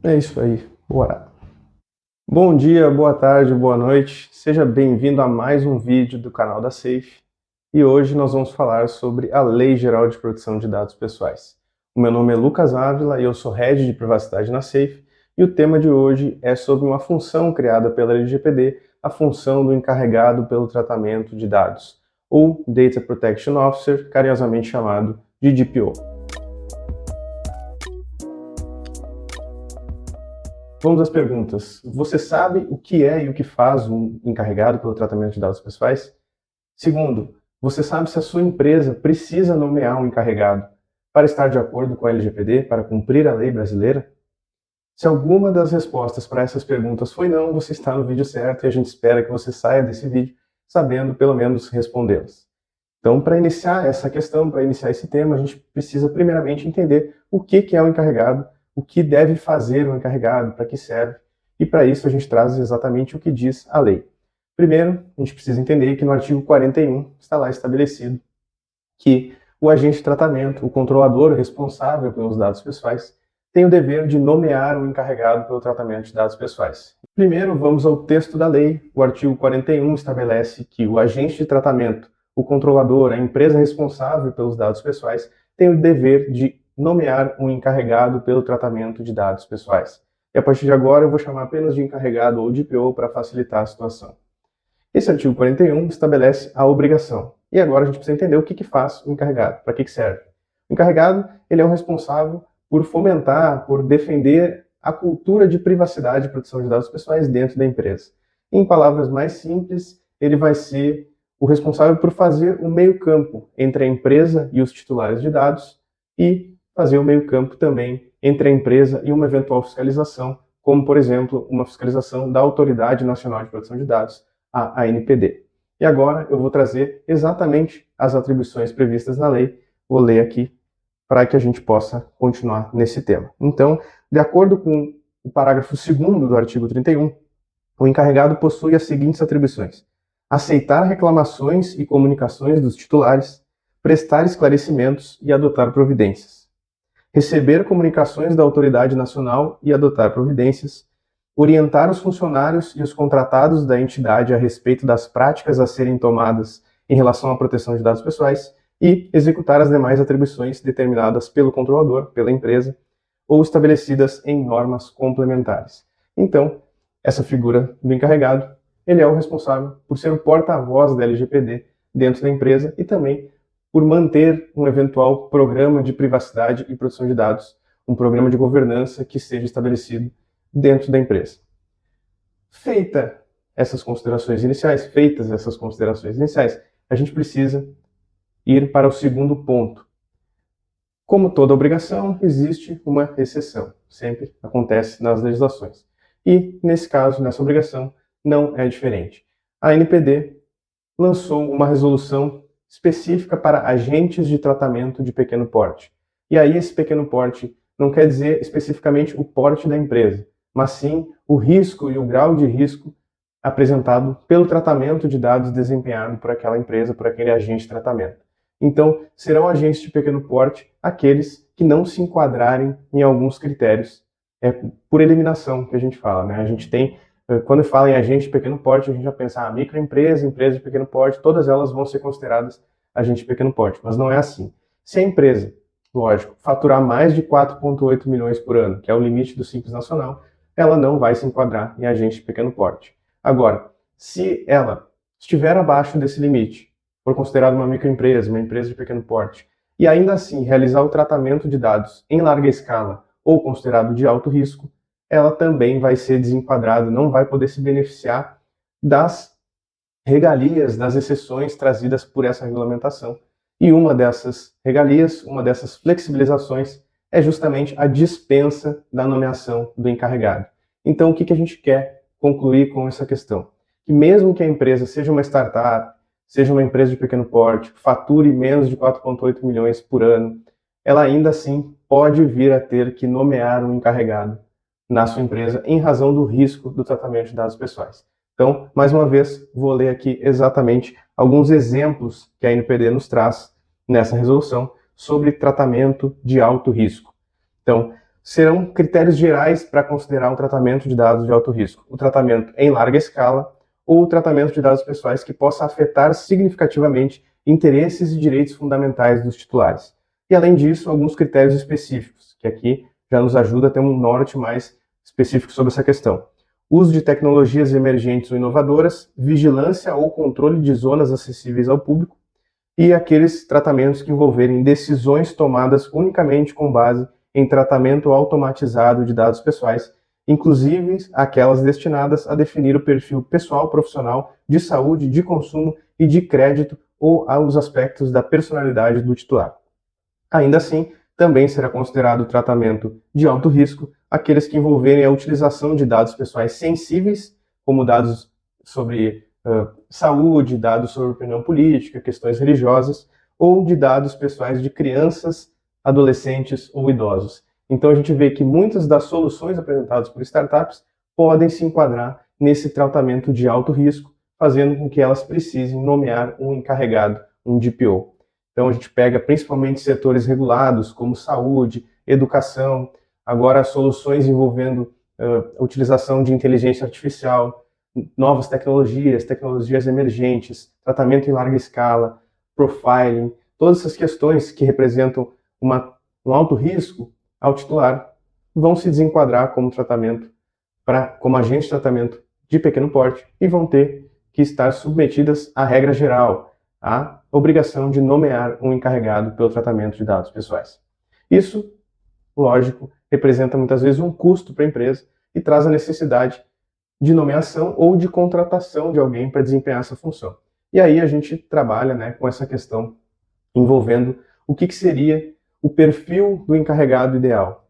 É isso aí, bora! Bom dia, boa tarde, boa noite, seja bem-vindo a mais um vídeo do canal da Safe. E hoje nós vamos falar sobre a Lei Geral de Proteção de Dados Pessoais. O meu nome é Lucas Ávila e eu sou Head de Privacidade na Safe, e o tema de hoje é sobre uma função criada pela LGPD, a função do encarregado pelo tratamento de dados, ou Data Protection Officer, carinhosamente chamado de DPO. Vamos às perguntas. Você sabe o que é e o que faz um encarregado pelo tratamento de dados pessoais? Segundo, você sabe se a sua empresa precisa nomear um encarregado para estar de acordo com a LGPD, para cumprir a lei brasileira? Se alguma das respostas para essas perguntas foi não, você está no vídeo certo e a gente espera que você saia desse vídeo sabendo pelo menos respondê-las. Então, para iniciar essa questão, para iniciar esse tema, a gente precisa primeiramente entender o que é o encarregado, o que deve fazer o encarregado, para que serve, e para isso a gente traz exatamente o que diz a lei. Primeiro, a gente precisa entender que no artigo 41 está lá estabelecido que o agente de tratamento, o controlador responsável pelos dados pessoais, tem o dever de nomear o encarregado pelo tratamento de dados pessoais. Primeiro, vamos ao texto da lei. O artigo 41 estabelece que o agente de tratamento, o controlador, a empresa responsável pelos dados pessoais, tem o dever de nomear um encarregado pelo tratamento de dados pessoais. E a partir de agora eu vou chamar apenas de encarregado ou DPO para facilitar a situação. Esse artigo 41 estabelece a obrigação. E agora a gente precisa entender o que faz o encarregado, para que serve. O encarregado, ele é o responsável por fomentar, por defender a cultura de privacidade e proteção de dados pessoais dentro da empresa. Em palavras mais simples, ele vai ser o responsável por fazer o meio-campo entre a empresa e os titulares de dados e fazer o meio-campo também entre a empresa e uma eventual fiscalização, como, por exemplo, uma fiscalização da Autoridade Nacional de Proteção de Dados, a ANPD. E agora eu vou trazer exatamente as atribuições previstas na lei, vou ler aqui para que a gente possa continuar nesse tema. Então, de acordo com o parágrafo 2º do artigo 31, o encarregado possui as seguintes atribuições: aceitar reclamações e comunicações dos titulares, prestar esclarecimentos e adotar providências, receber comunicações da autoridade nacional e adotar providências, orientar os funcionários e os contratados da entidade a respeito das práticas a serem tomadas em relação à proteção de dados pessoais e executar as demais atribuições determinadas pelo controlador, pela empresa, ou estabelecidas em normas complementares. Então, essa figura do encarregado, ele é o responsável por ser o porta-voz da LGPD dentro da empresa e também por manter um eventual programa de privacidade e proteção de dados, um programa de governança que seja estabelecido dentro da empresa. Feitas essas considerações iniciais, a gente precisa ir para o segundo ponto. Como toda obrigação, existe uma exceção. Sempre acontece nas legislações. E, nesse caso, nessa obrigação, não é diferente. A ANPD lançou uma resolução específica para agentes de tratamento de pequeno porte. E aí esse pequeno porte não quer dizer especificamente o porte da empresa, mas sim o risco e o grau de risco apresentado pelo tratamento de dados desempenhado por aquela empresa, por aquele agente de tratamento. Então, serão agentes de pequeno porte aqueles que não se enquadrarem em alguns critérios. É por eliminação que a gente fala, né? A gente tem, quando fala em agente de pequeno porte, a gente já pensa, microempresa, empresa de pequeno porte, todas elas vão ser consideradas agente de pequeno porte, mas não é assim. Se a empresa, lógico, faturar mais de 4,8 milhões por ano, que é o limite do Simples Nacional, ela não vai se enquadrar em agente de pequeno porte. Agora, se ela estiver abaixo desse limite, for considerada uma microempresa, uma empresa de pequeno porte, e ainda assim realizar o tratamento de dados em larga escala ou considerado de alto risco, ela também vai ser desenquadrada, não vai poder se beneficiar das regalias, das exceções trazidas por essa regulamentação. E uma dessas regalias, uma dessas flexibilizações, é justamente a dispensa da nomeação do encarregado. Então, o que a gente quer concluir com essa questão? Que mesmo que a empresa seja uma startup, seja uma empresa de pequeno porte, fature menos de 4,8 milhões por ano, ela ainda assim pode vir a ter que nomear um encarregado na sua empresa em razão do risco do tratamento de dados pessoais. Então, mais uma vez, vou ler aqui exatamente alguns exemplos que a ANPD nos traz nessa resolução sobre tratamento de alto risco. Então, serão critérios gerais para considerar o tratamento de dados de alto risco. O tratamento em larga escala ou o tratamento de dados pessoais que possa afetar significativamente interesses e direitos fundamentais dos titulares. E, além disso, alguns critérios específicos, que aqui já nos ajuda a ter um norte mais específico sobre essa questão. Uso de tecnologias emergentes ou inovadoras, vigilância ou controle de zonas acessíveis ao público e aqueles tratamentos que envolverem decisões tomadas unicamente com base em tratamento automatizado de dados pessoais, inclusive aquelas destinadas a definir o perfil pessoal, profissional, de saúde, de consumo e de crédito ou aos aspectos da personalidade do titular. Ainda assim, também será considerado tratamento de alto risco aqueles que envolverem a utilização de dados pessoais sensíveis, como dados sobre saúde, dados sobre opinião política, questões religiosas, ou de dados pessoais de crianças, adolescentes ou idosos. Então a gente vê que muitas das soluções apresentadas por startups podem se enquadrar nesse tratamento de alto risco, fazendo com que elas precisem nomear um encarregado, um DPO. Então a gente pega principalmente setores regulados, como saúde, educação, agora soluções envolvendo a utilização de inteligência artificial, novas tecnologias, tecnologias emergentes, tratamento em larga escala, profiling, todas essas questões que representam um alto risco ao titular vão se desenquadrar como tratamento, como agente de tratamento de pequeno porte e vão ter que estar submetidas à regra geral, a obrigação de nomear um encarregado pelo tratamento de dados pessoais. Isso, lógico, representa muitas vezes um custo para a empresa e traz a necessidade de nomeação ou de contratação de alguém para desempenhar essa função. E aí a gente trabalha com essa questão envolvendo o que seria o perfil do encarregado ideal.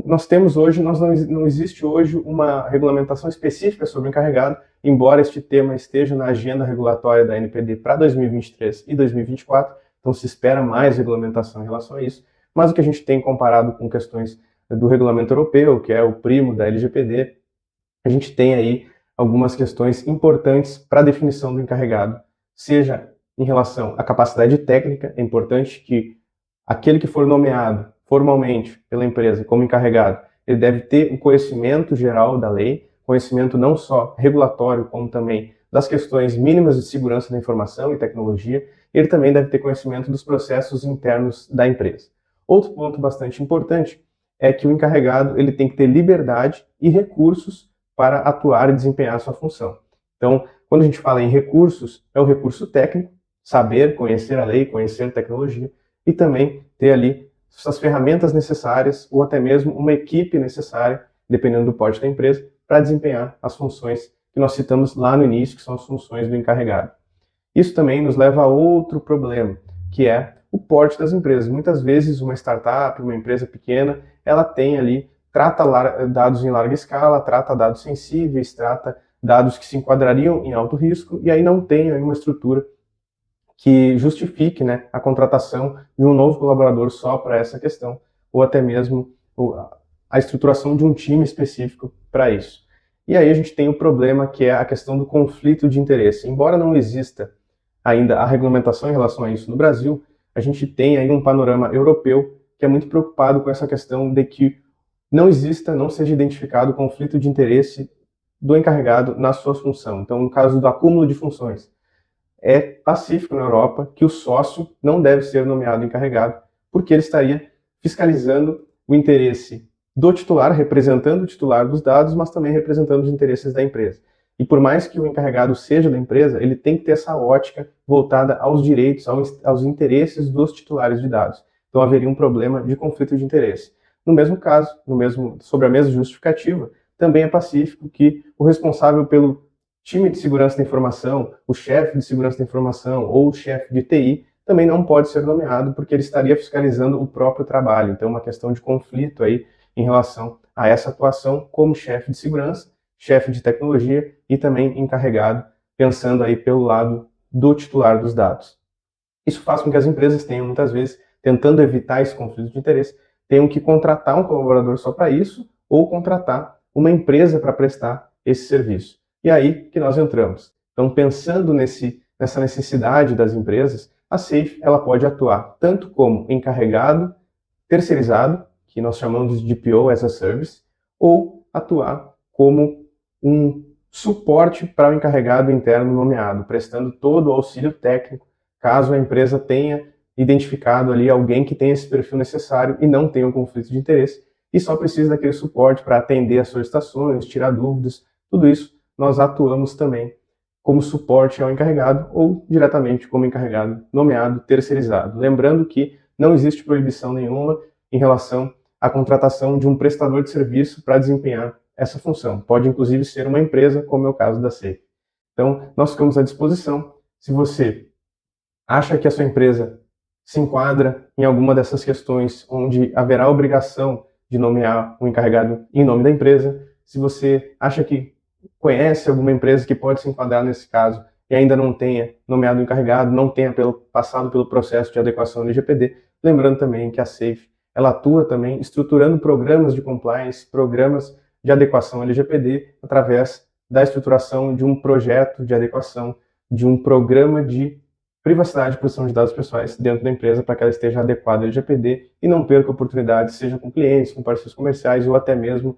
Nós temos hoje, não existe hoje uma regulamentação específica sobre o encarregado, embora este tema esteja na agenda regulatória da NPD para 2023 e 2024, então se espera mais regulamentação em relação a isso, mas o que a gente tem comparado com questões do regulamento europeu, que é o primo da LGPD, a gente tem aí algumas questões importantes para a definição do encarregado, seja em relação à capacidade técnica, é importante que aquele que for nomeado formalmente pela empresa como encarregado, ele deve ter um conhecimento geral da lei, conhecimento não só regulatório, como também das questões mínimas de segurança da informação e tecnologia, ele também deve ter conhecimento dos processos internos da empresa. Outro ponto bastante importante é que o encarregado ele tem que ter liberdade e recursos para atuar e desempenhar a sua função. Então, quando a gente fala em recursos, é o recurso técnico, saber, conhecer a lei, conhecer a tecnologia, e também ter ali as ferramentas necessárias ou até mesmo uma equipe necessária, dependendo do porte da empresa, para desempenhar as funções que nós citamos lá no início, que são as funções do encarregado. Isso também nos leva a outro problema, que é o porte das empresas. Muitas vezes uma startup, uma empresa pequena, ela tem ali, trata dados em larga escala, trata dados sensíveis, trata dados que se enquadrariam em alto risco, e aí não tem aí uma estrutura que justifique a contratação de um novo colaborador só para essa questão, ou até mesmo a estruturação de um time específico para isso. E aí a gente tem o problema que é a questão do conflito de interesse. Embora não exista ainda a regulamentação em relação a isso no Brasil, a gente tem aí um panorama europeu que é muito preocupado com essa questão de que não seja identificado o conflito de interesse do encarregado na sua função. Então, no caso do acúmulo de funções, é pacífico na Europa que o sócio não deve ser nomeado encarregado, porque ele estaria fiscalizando o interesse do titular, representando o titular dos dados, mas também representando os interesses da empresa. E por mais que o encarregado seja da empresa, ele tem que ter essa ótica voltada aos direitos, aos interesses dos titulares de dados. Então haveria um problema de conflito de interesse. No mesmo caso, sobre a mesma justificativa, também é pacífico que o responsável pelo time de segurança da informação, o chefe de segurança da informação ou o chefe de TI também não pode ser nomeado porque ele estaria fiscalizando o próprio trabalho. Então, uma questão de conflito aí em relação a essa atuação como chefe de segurança, chefe de tecnologia e também encarregado, pensando aí pelo lado do titular dos dados. Isso faz com que as empresas tenham, muitas vezes, tentando evitar esse conflito de interesse, tenham que contratar um colaborador só para isso ou contratar uma empresa para prestar esse serviço. E aí que nós entramos. Então, pensando nessa necessidade das empresas, a Safe ela pode atuar tanto como encarregado terceirizado, que nós chamamos de DPO as a Service, ou atuar como um suporte para o encarregado interno nomeado, prestando todo o auxílio técnico, caso a empresa tenha identificado ali alguém que tenha esse perfil necessário e não tenha um conflito de interesse, e só precisa daquele suporte para atender as solicitações, tirar dúvidas, tudo isso nós atuamos também como suporte ao encarregado ou diretamente como encarregado nomeado terceirizado. Lembrando que não existe proibição nenhuma em relação à contratação de um prestador de serviço para desempenhar essa função. Pode inclusive ser uma empresa, como é o caso da Safe. Então, nós ficamos à disposição. Se você acha que a sua empresa se enquadra em alguma dessas questões onde haverá obrigação de nomear um encarregado em nome da empresa, se você acha que conhece alguma empresa que pode se enquadrar nesse caso e ainda não tenha nomeado um encarregado, não tenha passado pelo processo de adequação LGPD, lembrando também que a Safe ela atua também estruturando programas de compliance, programas de adequação LGPD, através da estruturação de um projeto de adequação, de um programa de privacidade e proteção de dados pessoais dentro da empresa para que ela esteja adequada ao LGPD e não perca oportunidades, seja com clientes, com parceiros comerciais ou até mesmo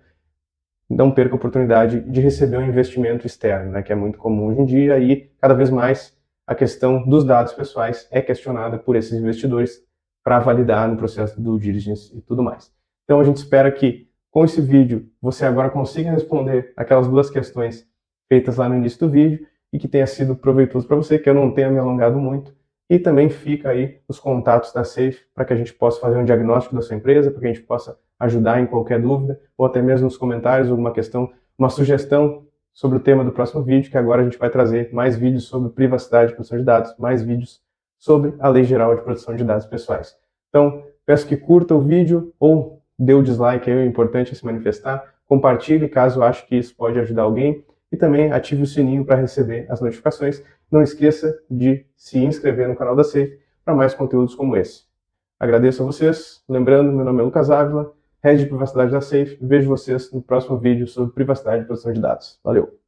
não perca a oportunidade de receber um investimento externo, né, que é muito comum hoje em dia, e cada vez mais a questão dos dados pessoais é questionada por esses investidores para validar no processo do due diligence e tudo mais. Então a gente espera que com esse vídeo você agora consiga responder aquelas duas questões feitas lá no início do vídeo e que tenha sido proveitoso para você, que eu não tenha me alongado muito. E também fica aí os contatos da Safe para que a gente possa fazer um diagnóstico da sua empresa, para que a gente possa ajudar em qualquer dúvida, ou até mesmo nos comentários, alguma questão, uma sugestão sobre o tema do próximo vídeo, que agora a gente vai trazer mais vídeos sobre privacidade e proteção de dados, mais vídeos sobre a Lei Geral de Proteção de Dados Pessoais. Então, peço que curta o vídeo ou dê o dislike, é importante se manifestar, compartilhe caso ache que isso pode ajudar alguém, e também ative o sininho para receber as notificações. Não esqueça de se inscrever no canal da Safe para mais conteúdos como esse. Agradeço a vocês. Lembrando, meu nome é Lucas Ávila, Head de Privacidade da Safe. Vejo vocês no próximo vídeo sobre privacidade e proteção de dados. Valeu!